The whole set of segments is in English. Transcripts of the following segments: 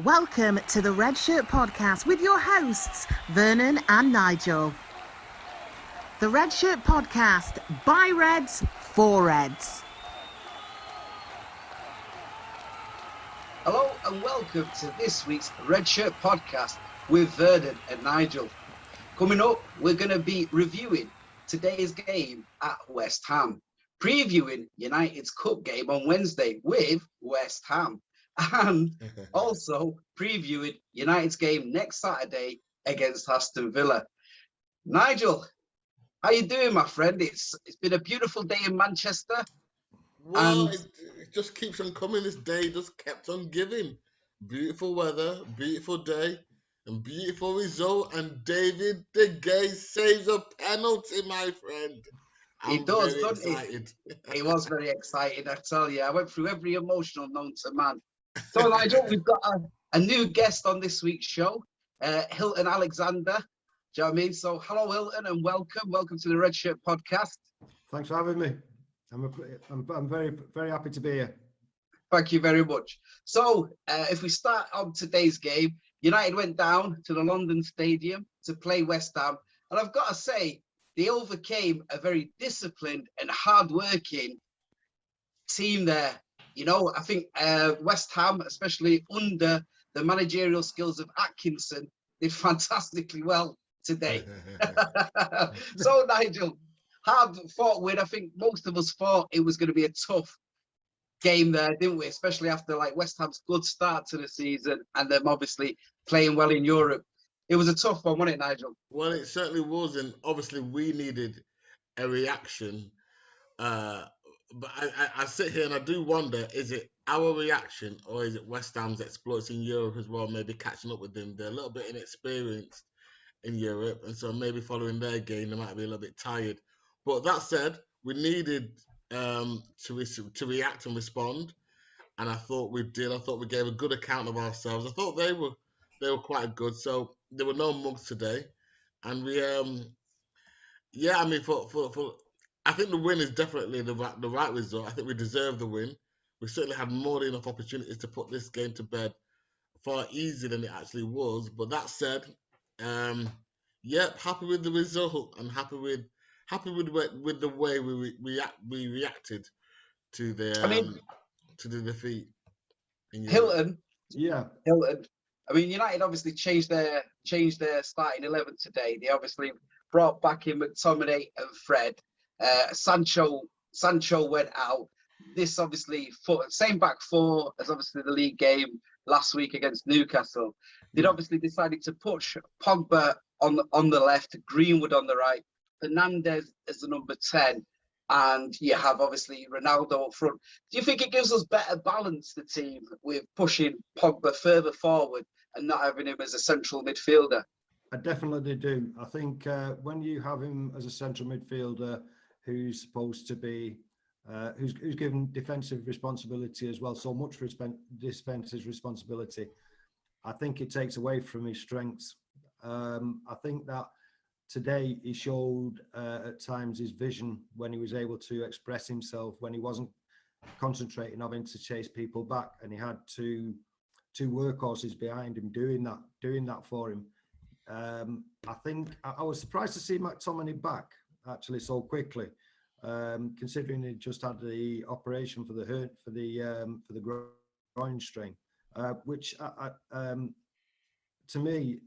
Welcome to the Red Shirt Podcast with your hosts, Vernon and Nigel. The Red Shirt Podcast, by Reds, for Reds. Hello and welcome to this week's Red Shirt Podcast with Vernon and Nigel. Coming up, we're going to be reviewing today's game at West Ham, previewing United's Cup game on Wednesday with West Ham, and also previewing United's game next Saturday against Aston Villa. Nigel, how you doing, my friend? It's been a beautiful day in Manchester. Well, it just keeps on coming. This day just kept on giving. Beautiful weather, beautiful day, and beautiful result. And David De Gea saves a penalty, my friend. He does, doesn't excited. He was very excited, I tell you. I went through every emotional known to man. So, Nigel, we've got a new guest on this week's show, Hilton Alexander. Do you know what I mean? So, hello, Hilton, and welcome. Welcome to the Red Shirt Podcast. Thanks for having me. I'm very, very happy to be here. Thank you very much. So, if we start on today's game, United went down to the London Stadium to play West Ham. And I've got to say, they overcame a very disciplined and hard-working team there. You know, I think West Ham, especially under the managerial skills of Atkinson, did fantastically well today. So, Nigel, hard-fought win. I think most of us thought it was going to be a tough game there, didn't we? Especially after like West Ham's good start to the season and them obviously playing well in Europe. It was a tough one, wasn't it, Nigel? Well, it certainly was, and obviously we needed a reaction. But I sit here and I do wonder, is it our reaction or is it West Ham's exploits in Europe as well, maybe catching up with them? They're a little bit inexperienced in Europe, and so maybe following their game, they might be a little bit tired. But that said, we needed to react and respond, and I thought we did. I thought we gave a good account of ourselves. I thought they were quite good. So there were no mugs today, and we I mean for I think the win is definitely the right result. I think we deserve the win. We certainly had more than enough opportunities to put this game to bed far easier than it actually was. But that said, happy with the result and happy with the way we reacted to the defeat. Hilton. Yeah. Hilton. I mean, United obviously changed their starting 11 today. They obviously brought back in McTominay and Fred. Sancho went out. This obviously same back four as obviously the league game last week against Newcastle. They'd obviously decided to push Pogba on the left, Greenwood on the right, Fernandes as the number 10, and you have obviously Ronaldo up front. Do you think it gives us better balance, the team, with pushing Pogba further forward and not having him as a central midfielder? I definitely do. I think when you have him as a central midfielder who's supposed to be, who's given defensive responsibility as well, so much defensive responsibility, I think it takes away from his strengths. I think that today he showed at times his vision when he was able to express himself, when he wasn't concentrating on having to chase people back, and he had two workhorses behind him doing that for him. I think I was surprised to see McTominay back actually so quickly, considering he just had the operation for the groin strain, which to me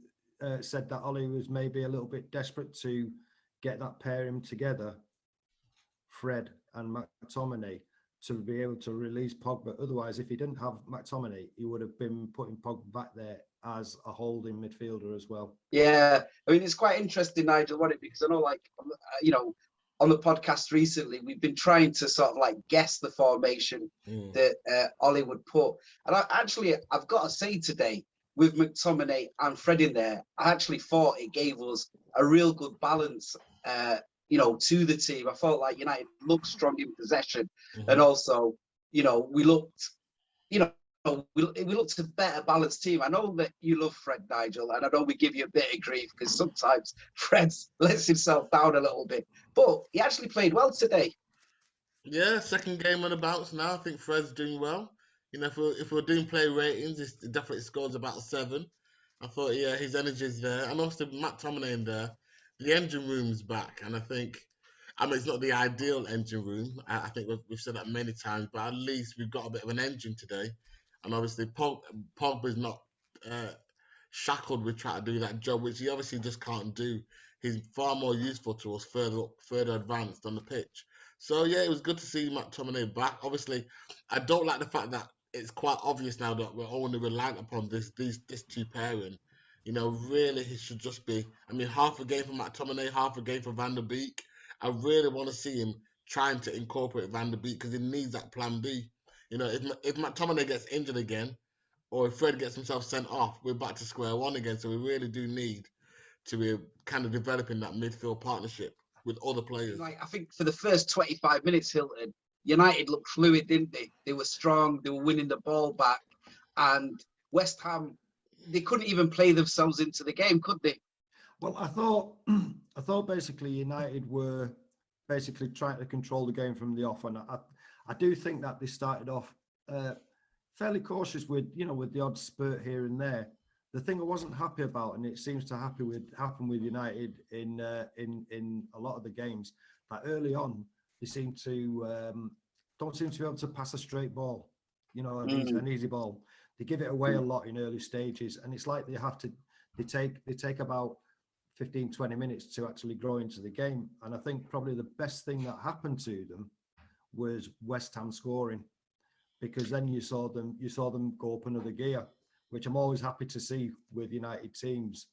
said that Ollie was maybe a little bit desperate to get that pairing together, Fred and McTominay, to be able to release Pogba. Otherwise, if he didn't have McTominay, he would have been putting Pogba back there as a holding midfielder as well. Yeah, I mean, it's quite interesting, Nigel, wasn't it? Because I know, like, you know, on the podcast recently, we've been trying to sort of like guess the formation that Ollie would put. And I've got to say today, with McTominay and Fred in there, I actually thought it gave us a real good balance, to the team. I felt like United looked strong in possession, and also, we looked, we looked a better balanced team. I know that you love Fred, Nigel, and I know we give you a bit of grief because sometimes Fred lets himself down a little bit, but he actually played well today. Yeah, second game on the bounce now. I think Fred's doing well. You know, if we're doing play ratings, it definitely scores about 7. I thought, yeah, his energy's there, and also Matt Tominay in there. The engine room's back, and I mean, it's not the ideal engine room. I think we've said that many times, but at least we've got a bit of an engine today. And obviously, Pogba's not uh, shackled with trying to do that job, which he obviously just can't do. He's far more useful to us further advanced on the pitch. So yeah, it was good to see Matt Tominay back. Obviously, I don't like the fact that it's quite obvious now that we're only reliant upon this two pairing. You know, really, he should just be. I mean, half a game for Matt Tominay, half a game for Van der Beek. I really want to see him trying to incorporate Van der Beek because he needs that plan B. You know, if McTominay gets injured again, or if Fred gets himself sent off, we're back to square one again. So we really do need to be kind of developing that midfield partnership with other players. Like, I think for the first 25 minutes, Hilton, United looked fluid, didn't they? They were strong, they were winning the ball back, and West Ham, they couldn't even play themselves into the game, could they? Well, I thought basically United were basically trying to control the game from the off, and I do think that they started off fairly cautious with the odd spurt here and there. The thing I wasn't happy about, and it seems to happen with United in a lot of the games, that early on they seem to don't seem to be able to pass a straight ball, an easy ball. They give it away a lot in early stages, and it's like they take about 15, 20 minutes to actually grow into the game. And I think probably the best thing that happened to them was West Ham scoring, because then you saw them go up another gear, which I'm always happy to see with United teams.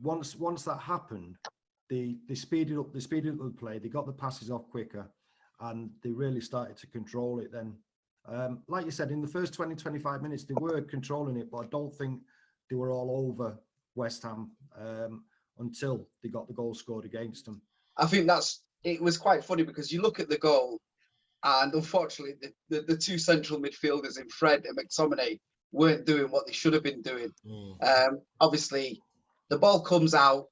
Once that happened, they speeded up the play. They got the passes off quicker, and they really started to control it then. Like you said, in the first 20, 25 minutes, they were controlling it, but I don't think they were all over West Ham until they got the goal scored against them. I think it was quite funny because you look at the goal, and unfortunately, the two central midfielders in Fred and McTominay weren't doing what they should have been doing. Obviously, the ball comes out,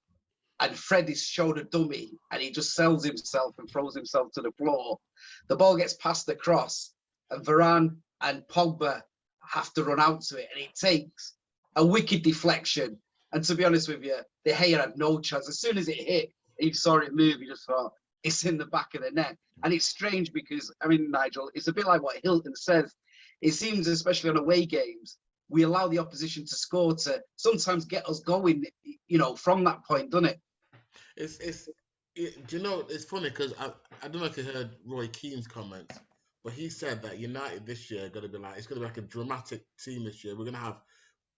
and Fred is shown a dummy, and he just sells himself and throws himself to the floor. The ball gets passed across, and Varane and Pogba have to run out to it, and it takes a wicked deflection. And to be honest with you, De Gea had no chance. As soon as it hit, he saw it move, he just thought, it's in the back of the net. And it's strange because, I mean, Nigel, it's a bit like what Hilton says. It seems, especially on away games, we allow the opposition to score to sometimes get us going, from that point, doesn't it? Do you know, it's funny because I don't know if you heard Roy Keane's comments, but he said that United this year it's going to be like a dramatic team this year. We're going to have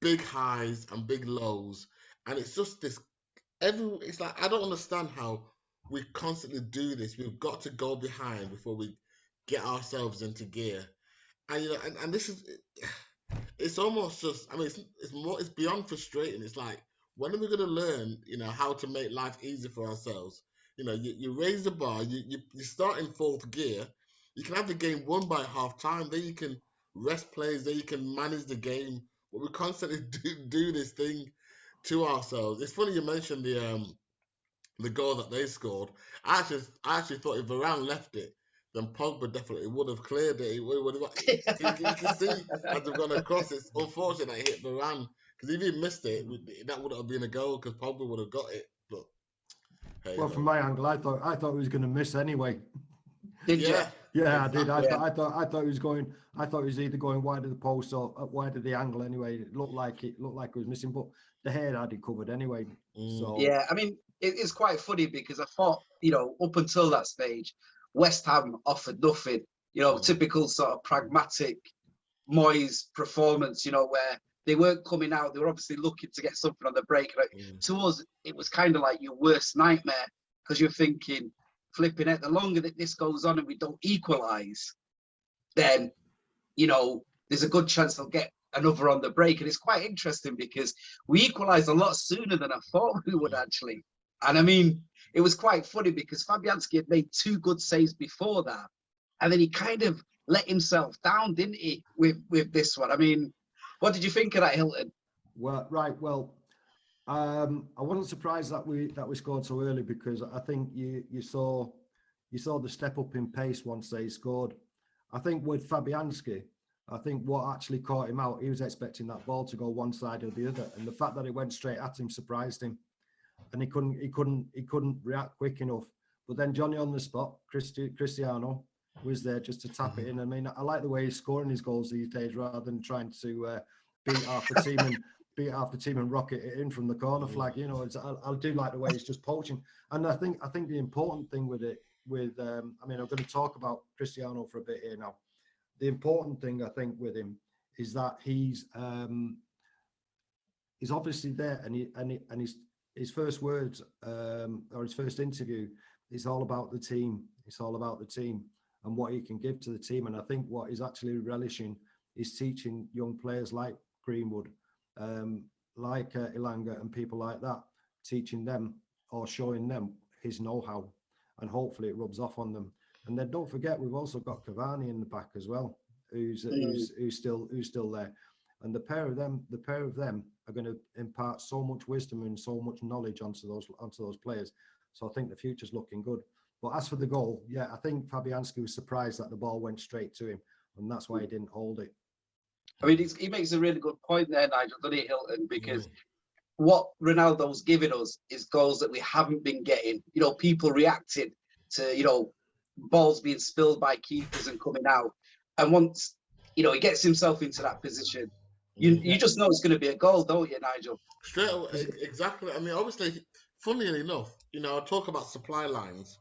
big highs and big lows, and it's just this. It's like I don't understand how we constantly do this. We've got to go behind before we get ourselves into gear, and and this is. It's almost just. I mean, it's beyond frustrating. It's like, when are we going to learn, how to make life easy for ourselves? You raise the bar. You start in fourth gear. You can have the game won by half time. Then you can rest players. Then you can manage the game. But we constantly do this thing to ourselves. It's funny you mentioned the goal that they scored. I actually thought if Varane left it, then Pogba definitely would have cleared it. You can see as they've gone across. It's unfortunate that it hit Varane, because if he missed it, that would have been a goal because Pogba would have got it. But hey, well, from my angle, I thought he was going to miss anyway. Did you? Yeah, exactly. I did. I thought he was going. I thought he was either going wide of the post or wide of the angle. Anyway, it looked like it was missing, but the head had it covered anyway. So yeah, I mean, it's quite funny because I thought, up until that stage, West Ham offered nothing. Typical sort of pragmatic Moyes performance. Where they weren't coming out. They were obviously looking to get something on the break. To us, it was kind of like your worst nightmare, because you're thinking, flipping it, the longer that this goes on and we don't equalise, then, there's a good chance they'll get another on the break. And it's quite interesting because we equalised a lot sooner than I thought we would actually. And I mean, it was quite funny because Fabianski had made 2 good saves before that. And then he kind of let himself down, didn't he, with this one? I mean, what did you think of that, Hilton? Well, right. Well, I wasn't surprised that we scored so early, because I think you saw the step up in pace once they scored, I think with Fabianski, I think what actually caught him out, he was expecting that ball to go one side or the other, and the fact that it went straight at him surprised him, and he couldn't react quick enough. But then Johnny on the spot, Cristiano, was there just to tap it in. I mean, I like the way he's scoring his goals these days, rather than trying to beat half the team and rocket it in from the corner flag. You know, I do like the way he's just poaching. And I think the important thing with it, I mean, I'm going to talk about Cristiano for a bit here now. The important thing I think with him is that he's obviously there, and his first words or his first interview is all about the team. It's all about the team and what he can give to the team. And I think what he's actually relishing is teaching young players like Greenwood, like Ilanga and people like that, teaching them or showing them his know-how, and hopefully it rubs off on them. And then don't forget, we've also got Cavani in the back as well, who's still there. And the pair of them are going to impart so much wisdom and so much knowledge onto those players. So I think the future's looking good. But as for the goal, yeah, I think Fabianski was surprised that the ball went straight to him, and that's why he didn't hold it. I mean, he makes a really good point there, Nigel, doesn't he, Hilton? Because what Ronaldo's giving us is goals that we haven't been getting. You know, people reacting to, you know, balls being spilled by keepers and coming out. And once, you know, he gets himself into that position, you just know it's going to be a goal, don't you, Nigel? Straight away, exactly. I mean, obviously, funnily enough, you know, I talk about supply lines,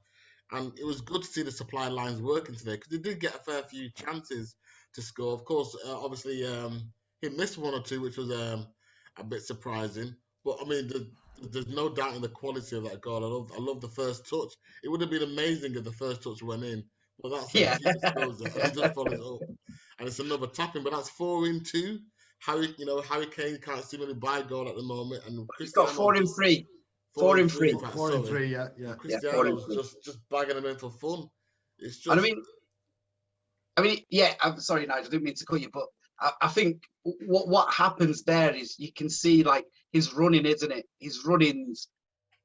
and it was good to see the supply lines working today, because he did get a fair few chances to score. Of course, obviously, he missed one or two, which was a bit surprising. But I mean, there's no doubt in the quality of that goal. I love the first touch. It would have been amazing if the first touch went in. But that's it. He just goes there, and he just follows up, and it's another tapping. But that's 4-2. Harry Kane can't seemingly buy a goal at the moment, and He's got 4 in 3. 4 in 3. 4 in 3, yeah. Cristiano's just bagging them in for fun. It's just. And I mean, yeah. I'm sorry, Nigel. I didn't mean to cut you, but I think what happens there is you can see like his running, isn't it? His runnings,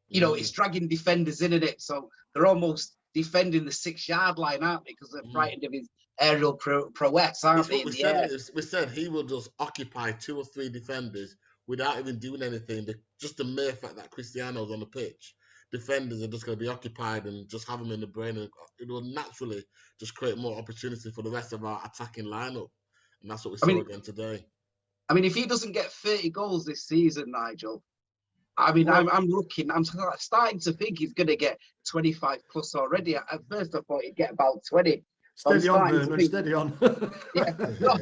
you know, it's dragging defenders in it. So they're almost defending the 6-yard line, aren't they? Because they're frightened of his aerial prowess, aren't they? We said he will just occupy 2 or 3 defenders without even doing anything. Just the mere fact that Cristiano's on the pitch, defenders are just going to be occupied and just have him in the brain, and it will naturally just create more opportunity for the rest of our attacking lineup. And that's what we saw again today. I mean, if he doesn't get 30 goals this season, Nigel, I mean, I'm starting to think he's going to get 25 plus already. At first, I thought he'd get about 20. Steady on, Vernon, steady on. Yeah, no,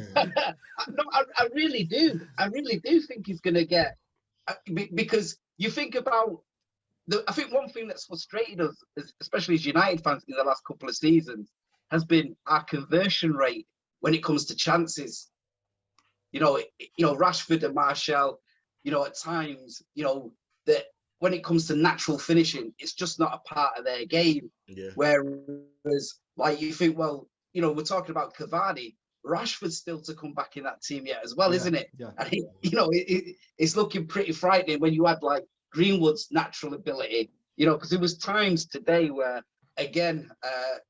I really do. I really do think he's going to get, because you think about, I think one thing that's frustrated us, especially as United fans in the last couple of seasons, has been our conversion rate when it comes to chances. You know, Rashford and Martial, you know, at times, you know, that when it comes to natural finishing, it's just not a part of their game. Yeah. Whereas, like, you think, well, you know, we're talking about Cavani, Rashford's still to come back in that team yet as well, isn't it? Yeah. And you know, it's looking pretty frightening when you had like Greenwood's natural ability, you know, because there was times today where, again,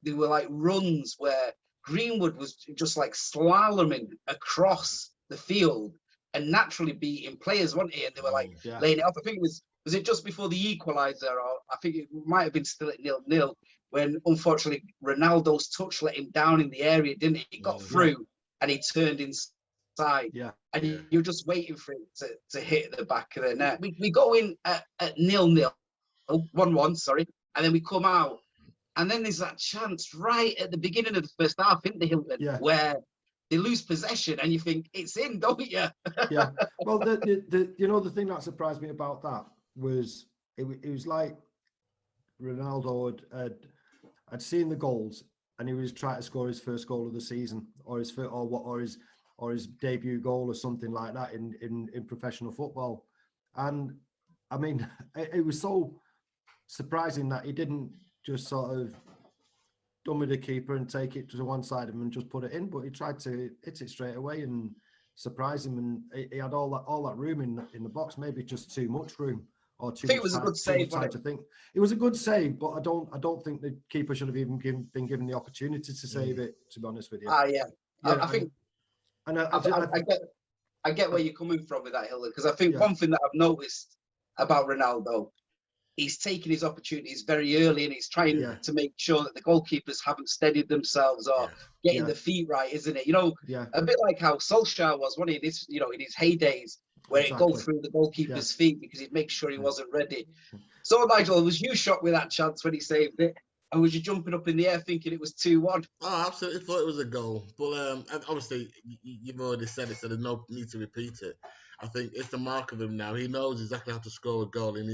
there were like runs where Greenwood was just like slaloming across the field and naturally beating players, wasn't he? And they were like laying it off. I think it was it just before the equaliser, or I think it might have been still at 0-0, when unfortunately Ronaldo's touch let him down in the area, didn't it? He got through and he turned inside. Yeah. And you're just waiting for him to hit the back of the net. We go in at 0-0, 1-1, sorry, and then we come out. And then there's that chance right at the beginning of the first half, isn't there, Hilton? Yeah. Where they lose possession and you think it's in, don't you? Yeah. Well, the thing that surprised me about that was it was like Ronaldo had seen the goals and he was trying to score his first goal of the season, or his debut goal or something like that in professional football. And I mean, it was so surprising that he didn't just sort of dummy the keeper and take it to one side of him and just put it in, but he tried to hit it straight away and surprise him, and he had all that room in the box, maybe just too much room. or I too think it much was a time, good save, to wasn't it? think. It was a good save, but I don't think the keeper should have even been given the opportunity to save it. To be honest with you, Yeah. yeah, I think and I get where you're coming from with that, Hilton, because I think yeah, one thing that I've noticed about Ronaldo, he's taking his opportunities very early and he's trying Yeah. to make sure that the goalkeepers haven't steadied themselves or getting Yeah. the feet right, isn't it? You know, yeah, a bit like how Solskjaer was, wasn't he? This, you know, in his heydays, where he'd go exactly. through the goalkeeper's feet because he'd make sure he wasn't ready. So, Nigel, was you shocked with that chance when he saved it? And was you jumping up in the air thinking it was 2-1? Oh, I absolutely thought it was a goal, but and obviously you've already said it, so there's no need to repeat it. I think it's the mark of him now. He knows exactly how to score a goal, and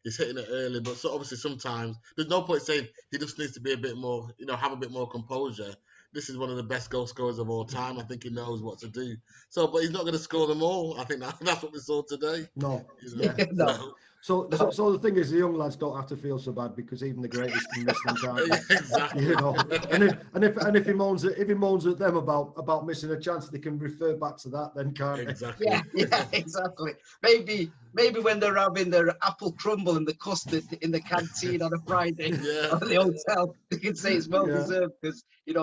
he's hitting it early. But so obviously sometimes there's no point saying he just needs to be a bit more, have a bit more composure. This is one of the best goal scorers of all time. I think he knows what to do. So, but he's not going to score them all. I think that's what we saw today. No, Yeah. No. So the thing is, the young lads don't have to feel so bad because even the greatest can miss them, can't they? Exactly. You know, and if he moans at them about missing a chance, they can refer back to that, then, can't they? Exactly. Yeah, exactly. Maybe when they're having their apple crumble and the custard in the canteen on a Friday Yeah. or the hotel, they can say it's well deserved because he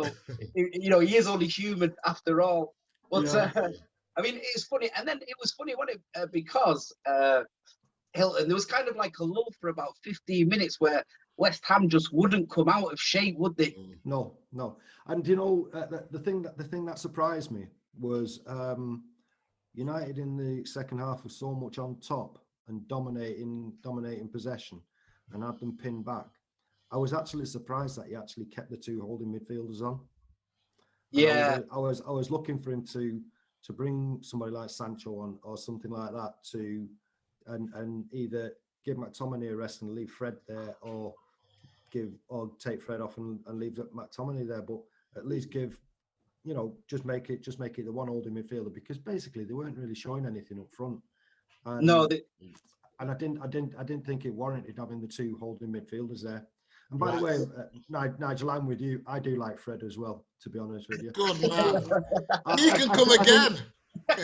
is only human after all. But I mean, it's funny, and then it was funny, wasn't it? Because Hilton, there was kind of like a lull for about 15 minutes where West Ham just wouldn't come out of shape, would they? No. And the thing that surprised me was United in the second half was so much on top and dominating possession and had them pinned back. I was actually surprised that he actually kept the two holding midfielders on. Yeah. I was looking for him to bring somebody like Sancho on or something like that to and either give McTominay a rest and leave Fred there, or take Fred off and leave McTominay there, but at least give, just make it the one holding midfielder, because basically they weren't really showing anything up front. And, No, and I didn't think it warranted having the two holding midfielders there. And by the way, Nigel, I'm with you. I do like Fred as well, to be honest with you. Good man. He can come again.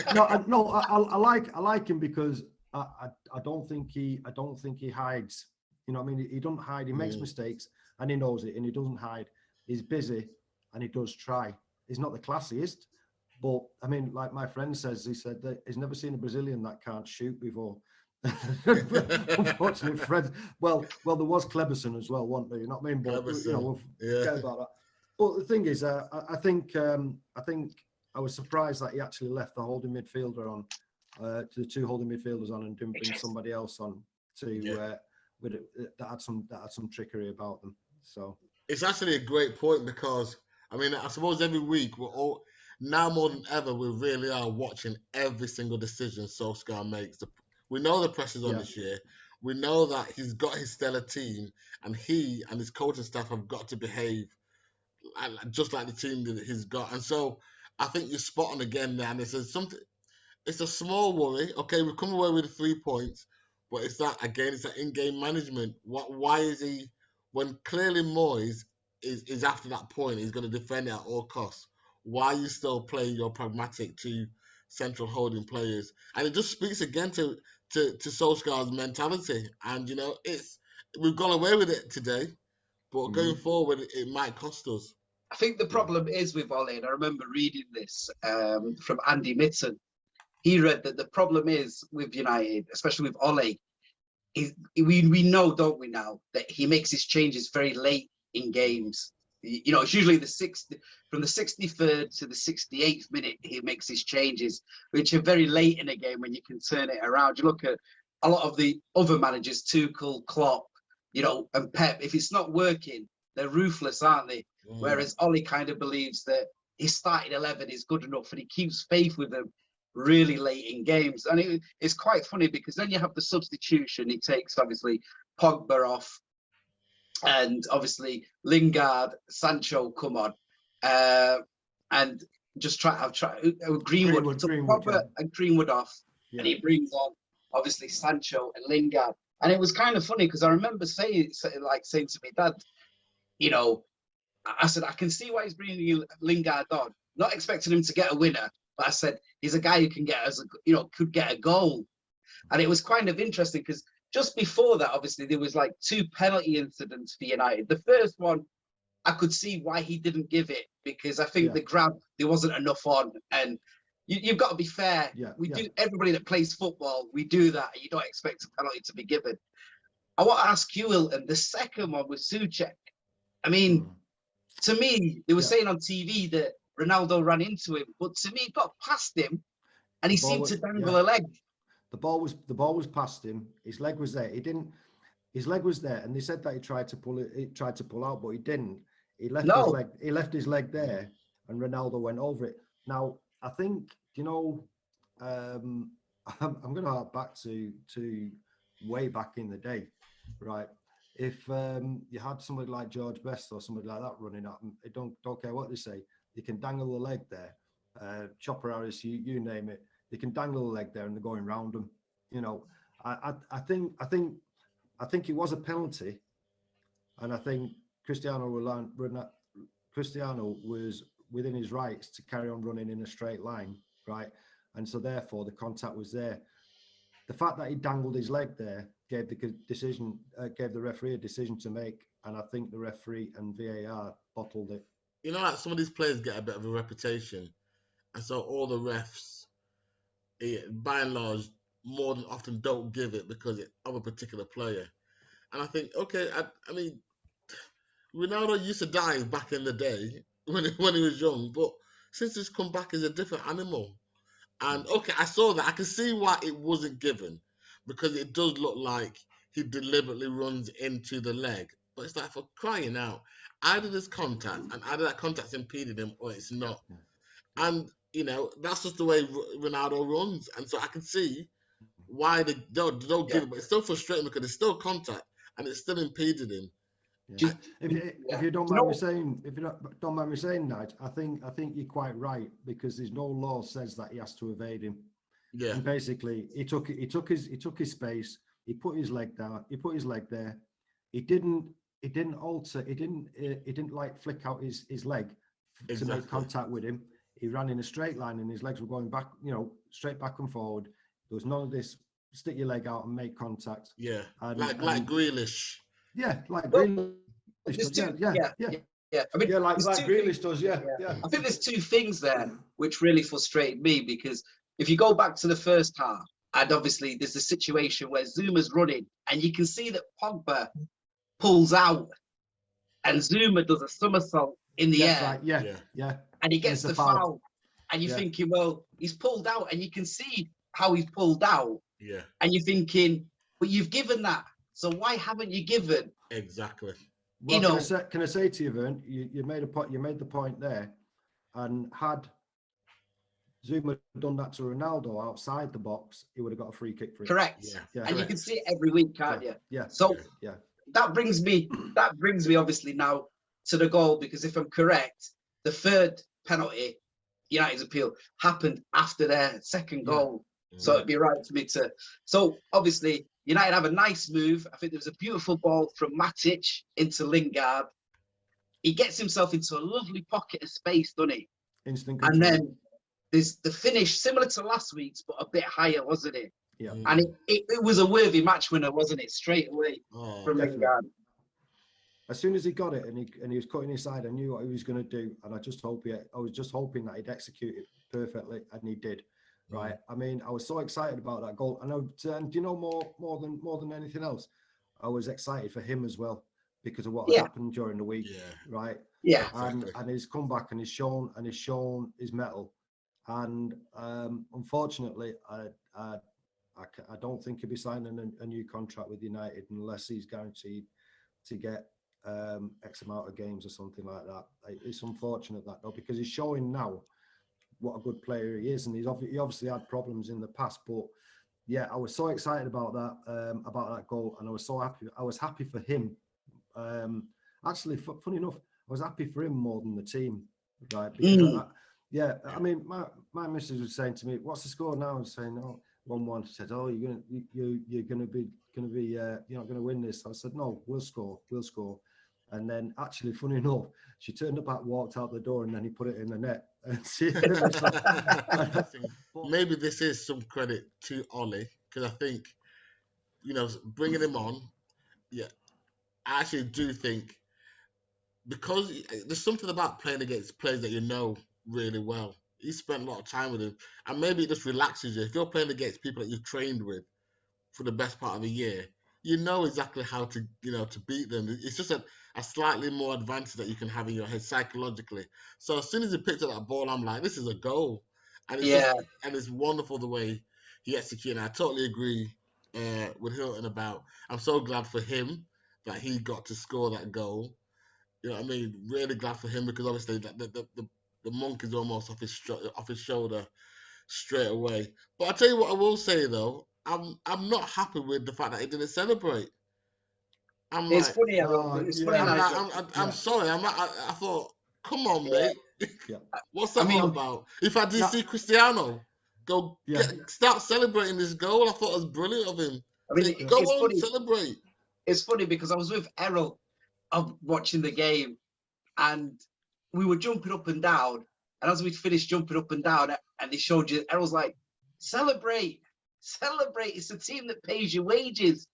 I like him because I don't think he hides. You know what I mean? He doesn't hide. He makes mistakes and he knows it, and he doesn't hide. He's busy and he does try. He's not the classiest, but I mean, like my friend says, he said that he's never seen a Brazilian that can't shoot before. Unfortunately, Fred. Well, there was Kleberson as well, wasn't there? You know what I mean? But we'll forget about that. But the thing is, I think I was surprised that he actually left the holding midfielder on, to the two holding midfielders on, and didn't bring somebody else on that had some trickery about them. So it's actually a great point, because I mean, I suppose every week we're all, now more than ever, we really are watching every single decision Solskjaer makes. We know the pressure's on this year. We know that he's got his stellar team, and he and his coaching staff have got to behave just like the team that he's got. And so I think you're spot on again there. And it's a small worry. Okay, we've come away with the 3 points, but it's that in-game management. Why is he, when clearly Moyes is after that point, he's going to defend it at all costs? Why are you still playing your pragmatic two central holding players? And it just speaks again to Solskjaer's mentality. And we've gone away with it today, but going forward, it might cost us. I think the problem is with Ole, and I remember reading this from Andy Mitten. He read that the problem is with United, especially with Ole, we know, don't we now, that he makes his changes very late in games. It's usually from the 63rd to the 68th minute he makes his changes, which are very late in a game when you can turn it around. You look at a lot of the other managers, Tuchel, Klopp, and Pep. If it's not working, they're ruthless, aren't they? Whereas Ole kind of believes that his starting 11 is good enough, and he keeps faith with them really late in games. And it's quite funny because then you have the substitution. He takes obviously Pogba off, and obviously Lingard, Sancho come on, and just try Greenwood, Pogba and Greenwood off, and he brings on obviously Sancho and Lingard. And it was kind of funny because I remember saying to me, Dad, I said, I can see why he's bringing Lingard on, not expecting him to get a winner, but I said he's a guy who can could get a goal. And it was kind of interesting because just before that, obviously, there was like 2 penalty incidents for United. The first one, I could see why he didn't give it, because I think the grab, there wasn't enough on. And you've got to be fair. Do, everybody that plays football, we do that. You don't expect a penalty to be given. I want to ask you, Hilton, the second one was Souček. I mean, to me, they were saying on TV that Ronaldo ran into him, but to me, he got past him and he seemed to dangle a leg. The ball was past him. His leg was there. His leg was there, and they said that he tried to pull it. He tried to pull out, but he didn't. He left his leg. He left his leg there, and Ronaldo went over it. Now, I think I'm going to hark back to way back in the day, right? If you had somebody like George Best or somebody like that running at them, don't care what they say, they can dangle the leg there. Chopper Harris, you name it, they can dangle the leg there, and they're going round them. I think it was a penalty, and I think Cristiano was within his rights to carry on running in a straight line, right? And so therefore the contact was there. The fact that he dangled his leg there gave the referee a decision to make, and I think the referee and VAR bottled it. Like some of these players get a bit of a reputation, and so all the refs, by and large, more than often don't give it because of a particular player. And I think, okay, I mean, Ronaldo used to dive back in the day when he was young, but since he's come back, he's a different animal. And okay, I saw that. I can see why it wasn't given, because it does look like he deliberately runs into the leg. But it's like, for crying out, either there's contact, and either that contact's impeded him or it's not. And that's just the way Ronaldo runs. And so I can see why they don't give it, but it's still frustrating because it's still contact and it's still impeded him. Yeah. If you don't mind me saying, Nige, I think you're quite right, because there's no law says that he has to evade him. Yeah. And basically, he took his space. He put his leg down. He put his leg there. He didn't alter. He didn't like flick out his leg to make contact with him. He ran in a straight line, and his legs were going back, straight back and forward. There was none of this stick your leg out and make contact. Yeah. Like Grealish. Yeah, like Grealish does. Yeah. I mean, like Grealish does. Yeah. I think there's 2 things there which really frustrated me, because if you go back to the first half, and obviously there's a situation where Zuma's running, and you can see that Pogba pulls out, and Zuma does a somersault in the air. Right. Yeah. And he gets the foul. And you're thinking, well, he's pulled out, and you can see how he's pulled out. Yeah. And you're thinking, but you've given that. So why haven't you given? Exactly. Well, can I say to you, Vern, you made the point there, and had Zuma done that to Ronaldo outside the box, he would have got a free kick for it. Correct. Yeah. And you can see it every week, can't you? Yeah. So that brings me obviously now to the goal, because if I'm correct, the third penalty, United's appeal, happened after their second goal. So it'd be right for me to. So obviously, United have a nice move. I think there was a beautiful ball from Matic into Lingard. He gets himself into a lovely pocket of space, doesn't he? Instant control. And then there's the finish similar to last week's, but a bit higher, wasn't it? Yeah. And it was a worthy match winner, wasn't it? Straight away from Lingard. As soon as he got it and he was cutting his side, I knew what he was going to do, and I was just hoping that he'd execute it perfectly, and he did. Right. I mean, I was so excited about that goal, and do you know more than anything else, I was excited for him as well because of what had happened during the week. Yeah. Right. Yeah. And he's come back and he's shown his mettle, and unfortunately, I don't think he'll be signing a new contract with United unless he's guaranteed to get X amount of games or something like that. It's unfortunate that though, because he's showing now what a good player he is, and he obviously had problems in the past. But yeah, I was so excited about that goal, and I was so happy. I was happy for him. Actually, funny enough, I was happy for him more than the team, right? Because I mean, my missus was saying to me, "What's the score now?" I was saying, "Oh, 1-1." She said, "Oh, you're gonna be you're not gonna win this." I said, "No, we'll score." And then, actually, funny enough, she turned up, walked out the door, and then he put it in the net. Maybe this is some credit to Ollie, because I think bringing him on, yeah, I actually do think because there's something about playing against players that you know really well. He spent a lot of time with him, and maybe it just relaxes you. If you're playing against people that you've trained with for the best part of a year, you know exactly how to to beat them. It's just a slightly more advantage that you can have in your head psychologically. So as soon as he picked up that ball, I'm like, this is a goal, and it's Yeah. and it's wonderful the way he executed. I totally agree with Hilton about. I'm so glad for him that he got to score that goal. You know what I mean? Really glad for him because obviously the monk is almost off his shoulder straight away. But I tell you what, I will say though, I'm not happy with the fact that he didn't celebrate. I'm It's like, funny, Errol. It's funny, yeah. Nigel. I'm sorry. I thought, come on, mate. Yeah. What's that I mean, all about? If I did No. see Cristiano start celebrating this goal, I thought it was brilliant of him. I mean, Go it's on, funny. celebrate. It's funny because I was with Errol watching the game, and we were jumping up and down. And as we finished jumping up and down, and they showed you, Errol's like, celebrate. It's the team that pays your wages,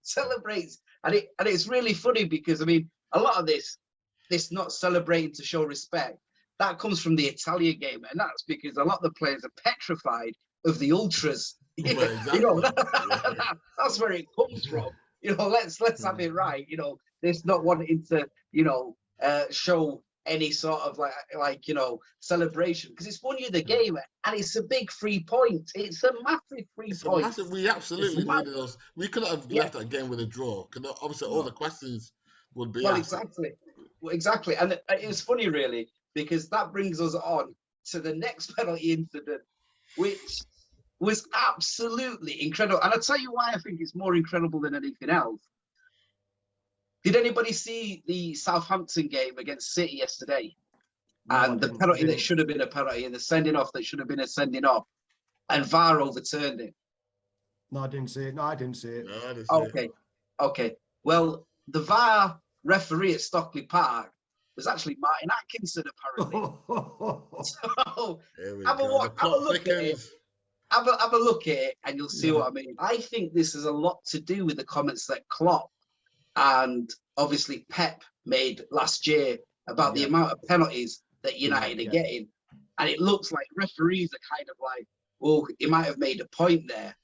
celebrates. And it's really funny because I mean, a lot of this not celebrating to show respect, that comes from the Italian game, and that's because a lot of the players are petrified of the ultras. Well, exactly. That's where it comes from. Let's have it right. There's not wanting to, show any sort of like celebration because it's won you the game and it's a big 3 points. It's a massive 3 points. We absolutely needed those. We could have left that game with a draw because obviously all the questions would be asked. Exactly. And it was funny really because that brings us on to the next penalty incident, which was absolutely incredible. And I'll tell you why I think it's more incredible than anything else. Did anybody see the Southampton game against City yesterday? No, And the penalty that should have been a penalty and the sending off that should have been a sending off, and VAR overturned it. No, I didn't see it. No, I didn't see it. Okay. Well, the VAR referee at Stockley Park was actually Martin Atkinson, apparently. So have a look at it. Have a look at it, and you'll see what I mean. I think this has a lot to do with the comments that Klopp and obviously Pep made last year about the amount of penalties that United are getting. And it looks like referees are kind of like, well, he might have made a point there.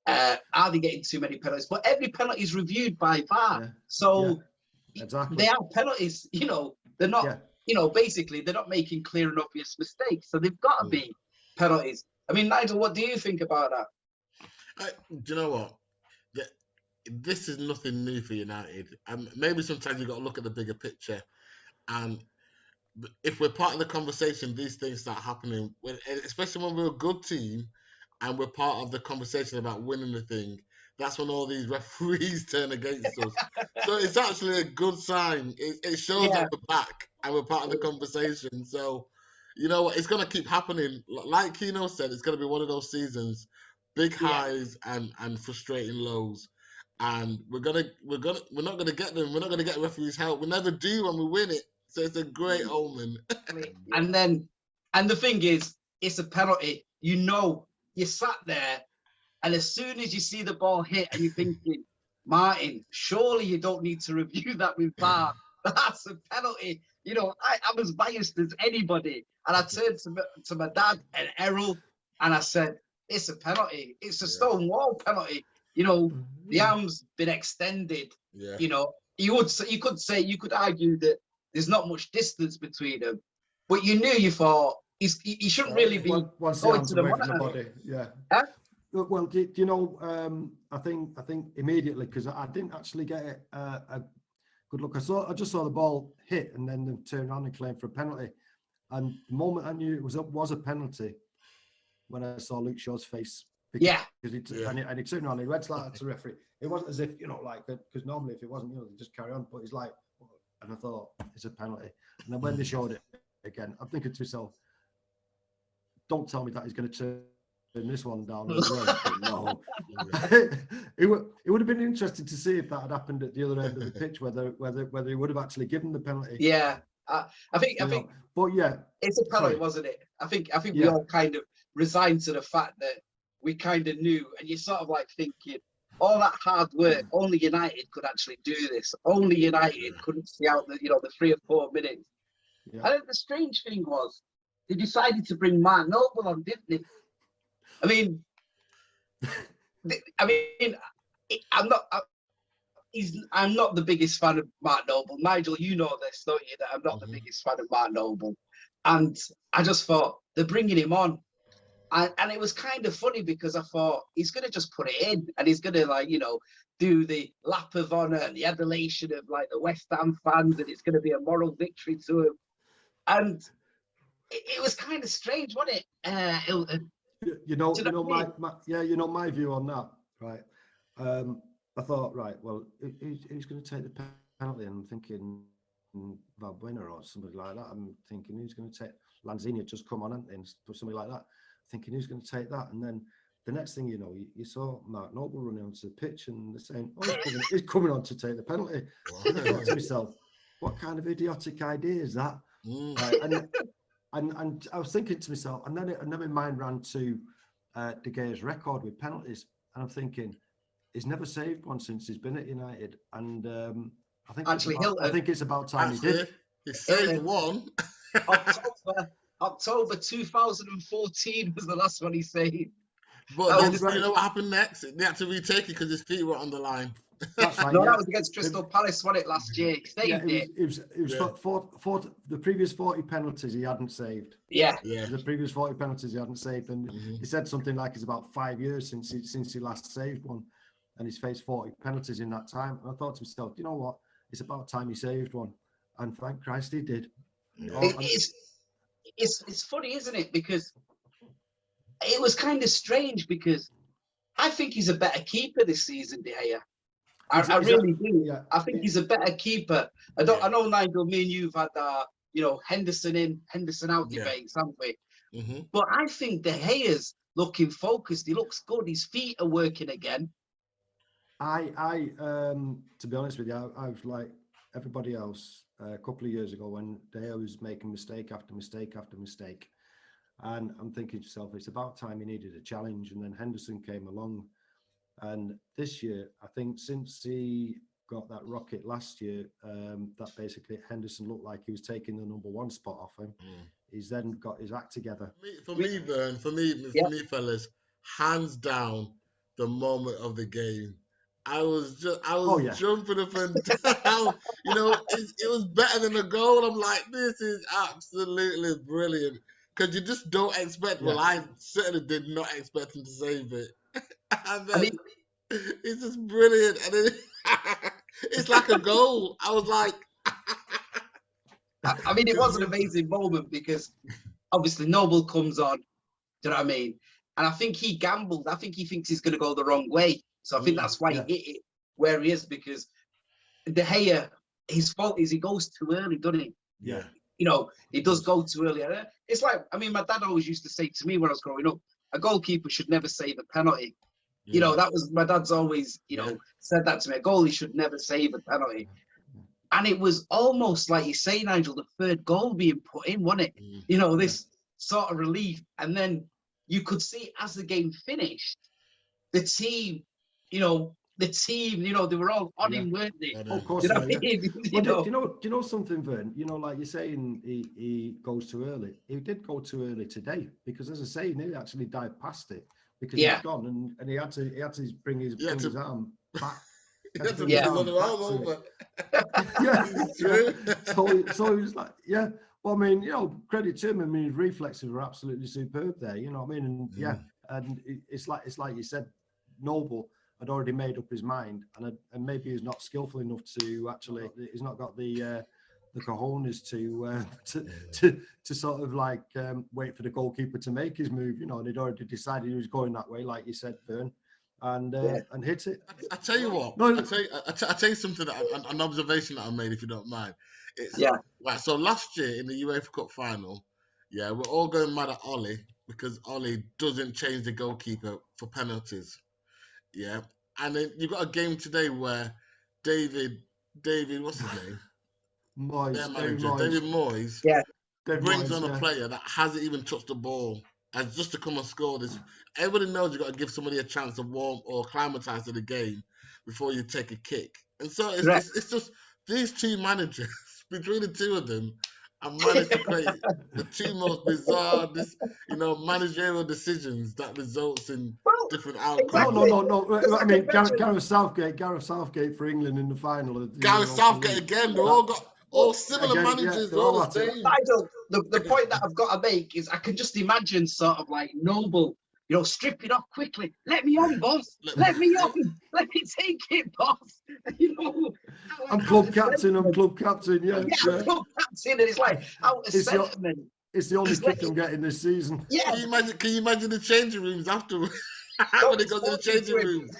Are they getting too many penalties? But every penalty is reviewed by VAR. So exactly. they are penalties, they're not, basically they're not making clear and obvious mistakes. So they've got to be penalties. I mean, Nigel, what do you think about that? Do you know what? This is nothing new for United. Maybe sometimes you've got to look at the bigger picture. And if we're part of the conversation, these things start happening, especially when we're a good team and we're part of the conversation about winning the thing. That's when all these referees turn against us. So it's actually a good sign. It shows that we're back and we're part of the conversation. So, you know what? It's going to keep happening. Like Kino said, it's going to be one of those seasons, big highs and frustrating lows. And we're not gonna get them. We're not gonna get referees' help. We never do when we win it. So it's a great omen. And the thing is, it's a penalty. You sat there, and as soon as you see the ball hit, and you're thinking, Martin, surely you don't need to review that with VAR. That's a penalty. I'm as biased as anybody. And I turned to my dad and Errol, and I said, it's a penalty. It's a stone wall penalty. The arm's been extended. Yeah. You could argue that there's not much distance between them, but you thought he shouldn't really be once going the to the arm's away monitor. from the body. Yeah. Huh? Well, do you know? I think immediately because I didn't actually get it a good look. I just saw the ball hit and then they turned around and claimed for a penalty. And the moment I knew it was a penalty, when I saw Luke Shaw's face. Because he turned around and he red light to the referee. It wasn't as if, because normally if it wasn't, they just carry on. But he's like, and I thought, it's a penalty. And then when they showed it again, I'm thinking to myself, don't tell me that he's going to turn this one down as well. No. It would have been interesting to see if that had happened at the other end of the pitch, whether he would have actually given the penalty. Yeah. I think, but yeah, it's a penalty, wasn't it? I think we all kind of resigned to the fact that we kind of knew, and you're sort of like thinking, all that hard work, only United could actually do this. Only United couldn't see out the, the 3 or 4 minutes. Yeah. I think the strange thing was they decided to bring Mark Noble on, didn't they? I mean, I'm not the biggest fan of Mark Noble. Nigel, you know this, don't you? That I'm not the biggest fan of Mark Noble, and I just thought they're bringing him on. And it was kind of funny because I thought he's going to just put it in and he's going to, do the lap of honour and the adulation of like the West Ham fans, and it's going to be a moral victory to him. And it was kind of strange, wasn't it, Hilton? My view on that, right? I thought, right, well, who's going to take the penalty? And I'm thinking Valbuena or somebody like that. I'm thinking who's going to take Lanzini had just come on and somebody like that. Thinking who's going to take that, and then the next thing you know, you saw Mark Noble running onto the pitch, and they're saying, "Oh, he's coming on to take the penalty." And I thought to myself, "What kind of idiotic idea is that?" Right? And I was thinking to myself, and then my mind ran to De Gea's record with penalties, and I'm thinking, he's never saved one since he's been at United, and I think it's about time he did. He saved one. October 2014 was the last one he saved. But you know what happened next? They had to retake it because his feet were on the line. That's right. That was against Crystal Palace, wasn't it, last year? He saved it. It was for the previous 40 penalties he hadn't saved. Yeah. The previous 40 penalties he hadn't saved, and he said something like it's about 5 years since he last saved one, and he's faced 40 penalties in that time. And I thought to myself, you know what? It's about time he saved one, and thank Christ he did. It's funny, isn't it? Because it was kind of strange because I think he's a better keeper this season, De Gea. I really do. Yeah. I think he's a better keeper. I know, Nigel, me and you've had Henderson in, Henderson out debates, haven't we? But I think De Gea's looking focused. He looks good. His feet are working again. To be honest with you, I was like everybody else a couple of years ago when De Gea was making mistake after mistake after mistake. And I'm thinking to myself, it's about time he needed a challenge. And then Henderson came along. And this year, I think since he got that rocket last year, that basically Henderson looked like he was taking the #1 spot off him. He's then got his act together. For me, fellas, hands down, the moment of the game. I was jumping up and down. It was better than a goal. I'm like, this is absolutely brilliant. Because you just don't expect. Well, I certainly did not expect him to save it. And then it's just brilliant. And then it's like a goal. I was like... it was an amazing moment because obviously Noble comes on. Do you know what I mean? And I think he gambled. I think he thinks he's going to go the wrong way. So I think that's why he hit it where he is, because De Gea, his fault is he goes too early, doesn't he? Yeah. He does go too early. It's like, my dad always used to say to me when I was growing up, a goalkeeper should never save a penalty. Yeah. That was, my dad's always, said that to me. A goalie should never save a penalty. And it was almost like you say, Nigel, the third goal being put in, wasn't it? This sort of relief. And then you could see as the game finished, the team, they were all on him, weren't they? Of course. Do you know something, Vern? Like you're saying, he goes too early. He did go too early today because, as I say, he nearly actually dived past it because he's gone and he had to bring his arm back. So he was like, well, credit to him. His reflexes were absolutely superb there. You know what I mean? And it's like you said, Noble had already made up his mind, and maybe he's not skillful enough to actually. He's not got the cojones to sort of like wait for the goalkeeper to make his move. And he'd already decided he was going that way, like you said, Vern, and hit it. I tell you what. I tell you something an observation that I made, if you don't mind. Right. So last year in the UEFA Cup final, we're all going mad at Ollie because Ollie doesn't change the goalkeeper for penalties. Yeah, and then you've got a game today where David, what's his name? Moyes. Their manager, David Moyes. Yeah. Brings on a player that hasn't even touched the ball. as just to come and score this. Everybody knows you've got to give somebody a chance to warm or acclimatise to the game before you take a kick. And so it's just these two managers, between the two of them, have managed to create the two most bizarre, managerial decisions that results in different outcomes. No. I mean, Gareth Southgate for England in the final. Gareth Southgate again. They all got similar managers. They're all the same. The point that I've got to make is I can just imagine sort of like Noble, stripping off quickly. Let me on, boss. Let me on. Let me take it, boss. I'm club captain. Yeah. Club captain, and it's like out of sentiment. It's the only kick I'm getting this season. Yeah. Can you imagine the changing rooms afterwards? When they go to the changing rooms.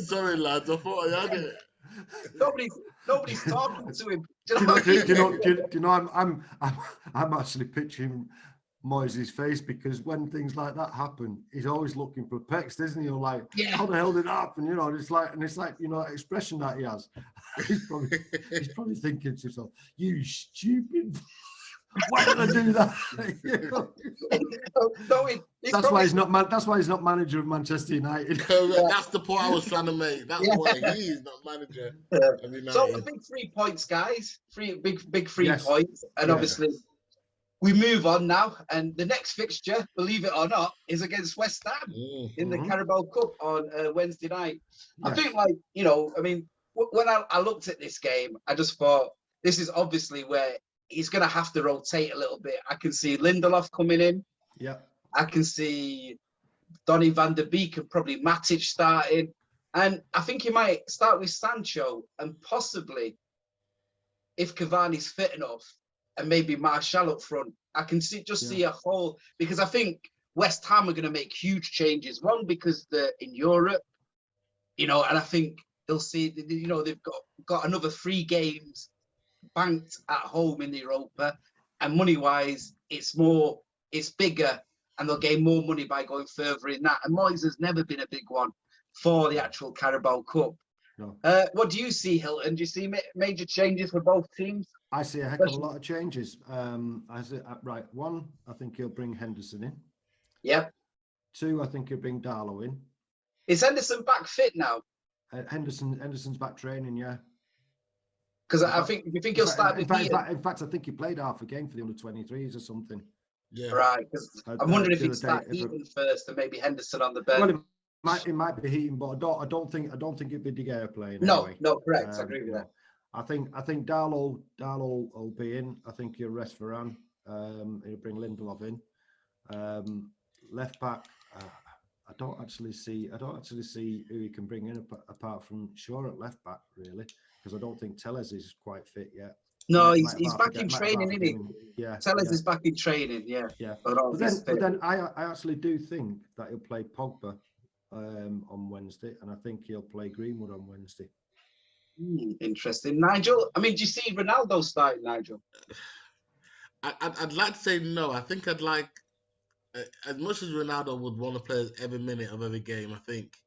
Sorry, lads. I thought I had it. Nobody's talking to him. I'm actually picturing Moyes' face, because when things like that happen, he's always looking perplexed, isn't he? Like, how the hell did it happen? It's like expression that he has. He's probably thinking to himself, "You stupid! Why did I do that?" That's why he's not manager of Manchester United. That's the point I was trying to make. That's why he's not manager of United. So the big 3 points, guys. Big 3 points, and obviously we move on now. And the next fixture, believe it or not, is against West Ham in the Carabao Cup on Wednesday night. I think, when I looked at this game, I just thought this is obviously where he's going to have to rotate a little bit. I can see Lindelof coming in. Yeah. I can see Donny van der Beek and probably Matic starting. And I think he might start with Sancho, and possibly, if Cavani's fit enough, and maybe Martial up front. I can see a whole, because I think West Ham are going to make huge changes. One, because they're in Europe, and I think they'll see, they've got another 3 games banked at home in the Europa, and money-wise, it's bigger, and they'll gain more money by going further in that. And Moyes has never been a big one for the actual Carabao Cup. No. What do you see, Hilton? Do you see major changes for both teams? I see a heck of a lot of changes. Right, 1, I think he'll bring Henderson in. Yep. 2, I think he'll bring Darlow in. Is Henderson back fit now? Henderson's back training, yeah. Because I think he'll start with in fact, I think he played half a game for the under-23s or something. Yeah. Right. Because I'm wondering if he'd start Heaton first and maybe Henderson on the bench. Well, it might be Heaton, but I don't think it'd be De Gea playing. No, anyway. no, correct. I agree with that. I think Darlow will be in. I think he'll rest Varane. He'll bring Lindelof in. Left back, I don't actually see who he can bring in apart from Shaw at left back, really, because I don't think Telles is quite fit yet. No, he's back in training, isn't he? Yeah. Telles is back in training, yeah. Yeah. But then I actually do think that he'll play Pogba on Wednesday, and I think he'll play Greenwood on Wednesday. Interesting. Nigel, do you see Ronaldo starting, Nigel? I'd like to say no. I think I'd like, as much as Ronaldo would want to play every minute of every game, I think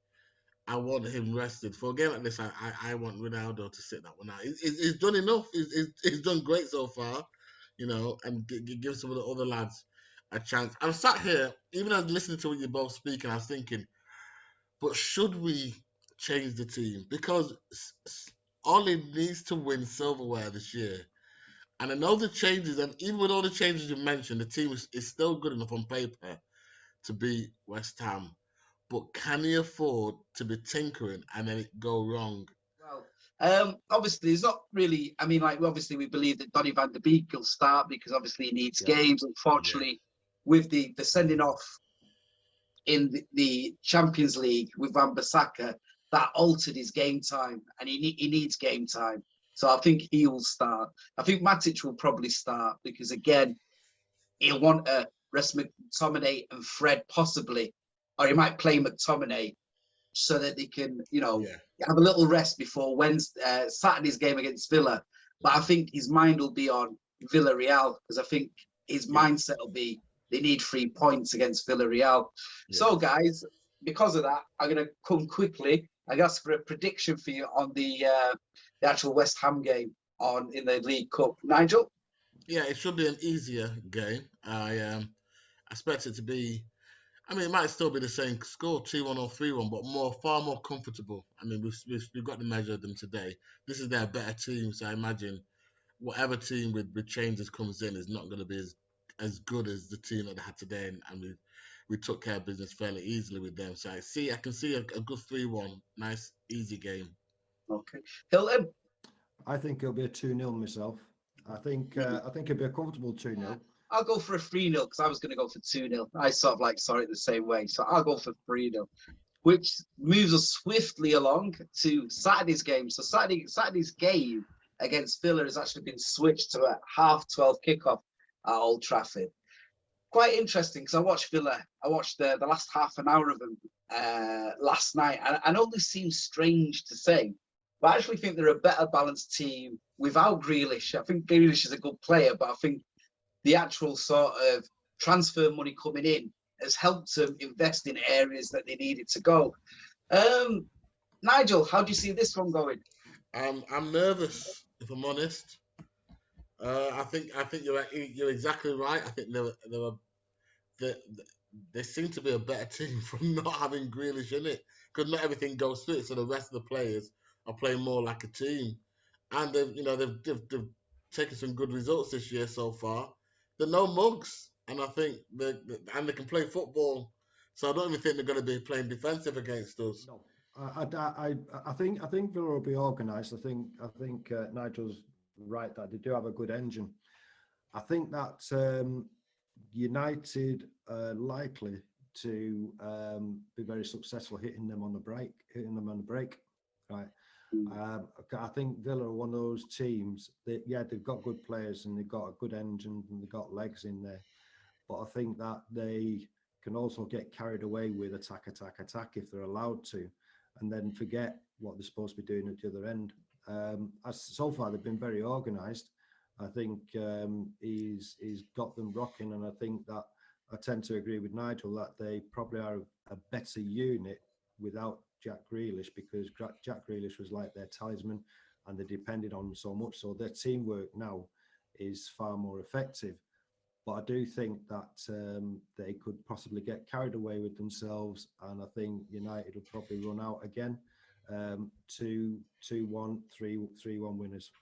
I want him rested. For a game like this, I want Ronaldo to sit that one out. He's done enough. He's done great so far, and give some of the other lads a chance. I'm sat here, even as listening to what you're both speaking, I was thinking, but should we change the team? Because Ollie needs to win silverware this year. And I know the changes, and even with all the changes you mentioned, the team is still good enough on paper to beat West Ham. But can he afford to be tinkering and then it go wrong? Well, obviously, it's not really. Obviously, we believe that Donny van der Beek will start because obviously he needs games. Unfortunately, with the sending off in the Champions League with Wan-Bissaka, that altered his game time, and he needs game time. So I think he will start. I think Matic will probably start because, again, he'll want to rest McTominay and Fred possibly, or he might play McTominay so that they can, have a little rest before Saturday's game against Villa. But I think his mind will be on Villarreal because I think his mindset will be they need 3 points against Villarreal. Yeah. So, guys, because of that, I'm going to come quickly. I ask for a prediction for you on the actual West Ham game in the League Cup. Nigel? Yeah, it should be an easier game. I expect it to be. I mean, it might still be the same score, 2-1 or 3-1, but far more comfortable. I mean, we've got to measure them today. This is their better team, so I imagine whatever team with changes comes in is not going to be as good as the team that they had today, and we took care of business fairly easily with them. So I can see a good 3-1, nice easy game. Okay, Hilton. I think it'll be a 2-0 myself. I think it'll be a comfortable 2-0. I'll go for a 3-0 because I was going to go for 2-0. I sort of like saw it the same way. So I'll go for 3-0, which moves us swiftly along to Saturday's game. So Saturday's game against Villa has actually been switched to a 12:30 kickoff at Old Trafford. Quite interesting because I watched Villa. I watched the last half an hour of them last night. And I know this seems strange to say, but I actually think they're a better balanced team without Grealish. I think Grealish is a good player, but I think the actual sort of transfer money coming in has helped them invest in areas that they needed to go. Nigel, how do you see this one going? I'm nervous, if I'm honest. I think you're exactly right. I think they seem to be a better team from not having Grealish in it, because not everything goes through it. So the rest of the players are playing more like a team, and they've taken some good results this year so far. They're no mugs, and I think they can play football. So I don't even think they're going to be playing defensive against us. No, I think Villa will be organised. I think Nigel's right that they do have a good engine. I think that United are likely to be very successful hitting them on the break, right? I think Villa are one of those teams that, they've got good players and they've got a good engine and they've got legs in there, but I think that they can also get carried away with attack if they're allowed to, and then forget what they're supposed to be doing at the other end. So far they've been very organised. I think he's got them rocking, and I think that I tend to agree with Nigel that they probably are a better unit without Jack Grealish, because Jack Grealish was like their talisman and they depended on him so much. So their teamwork now is far more effective. But I do think that they could possibly get carried away with themselves, and I think United will probably run out again. 2-1, 3-1 winners.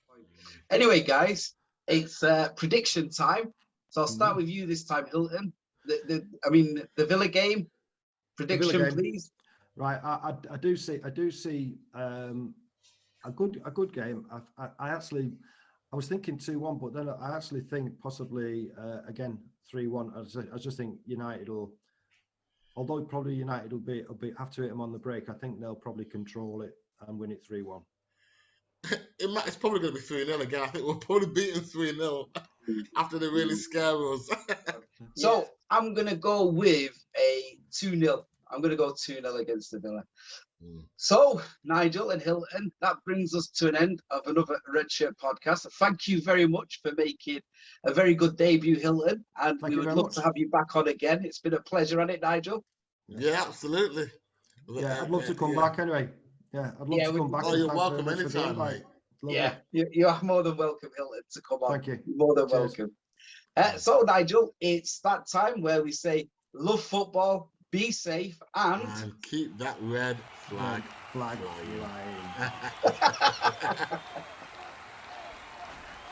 Anyway, guys, it's prediction time. So I'll start with you this time, Hilton. The Villa game prediction, please. Right, I do see a good game. I was thinking 2-1, but then I actually think possibly again 3-1. I just think United will, although probably United will have to hit them on the break. I think they'll probably control it and win it 3-1. It's probably going to be 3-0 again. I think we'll probably beat them 3-0 after they really scare us. So I'm going to go with a 2-0. I'm going to go 2-0 against the Villa. So, Nigel and Hilton, that brings us to an end of another Red Shirt podcast. Thank you very much for making a very good debut, Hilton. And we would love to have you back on again. It's been a pleasure, hasn't it, Nigel? Yeah, absolutely. Yeah, I'd love to come back anyway. Yeah, I'd love to come back. Oh, you're welcome anytime, mate. Yeah, you are more than welcome, Hilton, to come on. Thank you. You're more than welcome. So, Nigel, it's that time where we say, love football, be safe, and keep that red flag flying.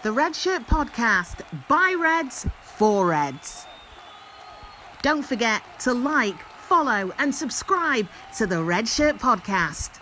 The Red Shirt Podcast, by Reds, for Reds. Don't forget to like, follow and subscribe to the Red Shirt Podcast.